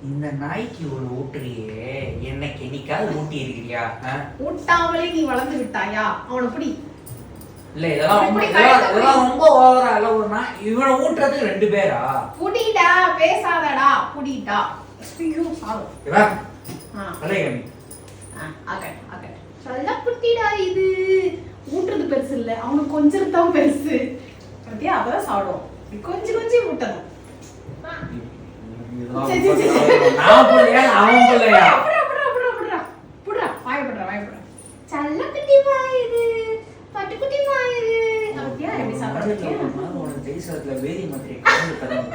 இந்த நாய்க்கு இவ்வளவு ஊட்டுறியே, என்னைக்கு என்னைக்காவது ஊட்டி இருக்கிறியா? ஊட்டாமலே நீ வளர்ந்து விட்டாயா? அவனை பிடி. இல்ல இதெல்லாம் ரொம்ப ஓவரா இல்ல. ஒரு நாய் இவனை ஊட்டுறதுக்கு 2 பேரா? புடிடா, பேசாதடா, புடிடா. ஐயோ சாவு. இவன் அலையமி அகட் அகட் சொல்ல புட்டிடா. இது ஊட்டுறது பெருசு இல்ல, அவனுக்கு கொஞ்சம் தான் பெருசு. பத்தியா? அப்பதான் சாப்பிடுவோம். கொஞ்சம் கொஞ்சம் ஊட்டணும். நான் போலையா அவன் போலையா? புடுறா வாயப்படுறா வாயப்படுறா. சல்ல குட்டி வாயுது, பட்டுக்குட்டி வாயுது. அப்படியா? எப்படி சாப்பிடுறீங்க? உனக்கு தேசத்துல வேதி மாதிரி கலந்து தரேன்.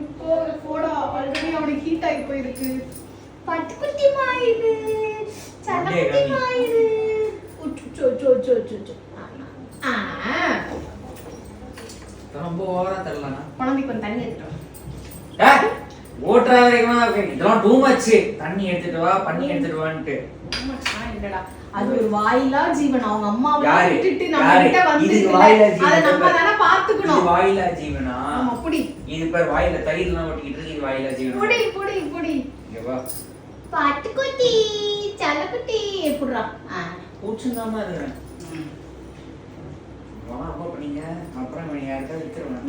இப்போ போடா, ஆல்ரெடி அவனுக்கு ஹீட் ஆகி போயிருக்கு. பட்டுக்குட்டி வாயுது, சல்ல குட்டி வாயுது. உச்சு சோ சோ சோ சோ. ரொம்ப ஓவரா தரலனா? குழந்தைக்கு கொஞ்சம் தண்ணி எடுத்துட்டு வா. ஓட்டுற வரைக்கும் இதெல்லாம் டூ மச். தண்ணி எடுத்துட்டு வா, பண்ணி எடுத்துட்டு வான்ட்டு. இல்லடா, அது ஒரு வாயிலா ஜீவன். அவங்க அம்மாவை விட்டுட்டு நம்ம கிட்ட வந்து அத நம்ம தான பாத்துக்கணும். இது வாயிலா ஜீவனா? ஆமா புடி. இது பேர் வாயில தயிர்லாம் ஒட்டிக்கிட்டு இருக்கு. இது வாயிலா ஜீவனா? புடி புடி புடி. இங்க வா. பாட்டுக்குட்டி சலக்குட்டி புடுறா. பூச்சுந்தாமா இருக்கேன். வா அப்ப பண்ணீங்க. அப்புறம் நீ யார்கிட்ட வித்துறேன்.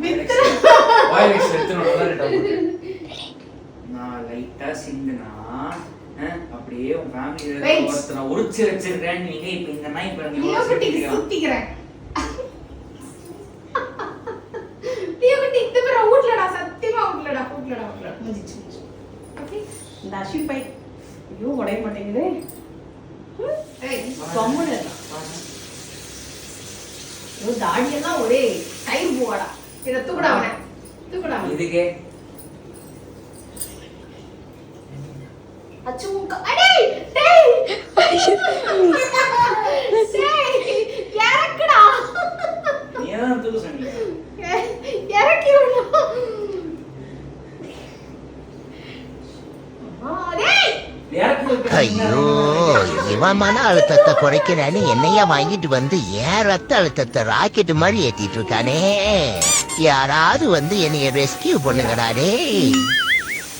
வாயில எடுத்துறேன். நான் லைட்டா சிந்துனா அப்படியே உன் ஃபேமிலில ஒருத்தனை உரிச்சு வச்சிருக்கேன். நீங்க இப்ப இந்த நாய் பண்ணி சுத்திக்கிறேன். தியோகுட்டி இந்த பேர ஊட்லடா, சத்தியமா ஊட்லடா முடிச்சு. ஓகே இந்த அஷிப் பை. ஐயோ உடைய மாட்டேங்குது. ஏய் கம்முனு. ஓ தாடி எல்லாம் ஒரே டைம் போடா. இத தூக்குடா அவனை. தூக்குடா. இதுக்கே அச்சுங்க அடே டேய் யாரக்கடா நீ என்ன தூக்கு சொன்னீங்க? யாரக்கி விடு. ஐயோ இவன் மன அழுத்தத்தை குறைக்கிறான்னு என்னையா வாங்கிட்டு வந்து ஏன் ரத்த அழுத்தத்தை ராக்கெட் மாதிரி ஏத்திட்டு இருக்கானே. யாராவது வந்து என்னைய ரெஸ்கியூ பண்ணுங்கடா டேய்.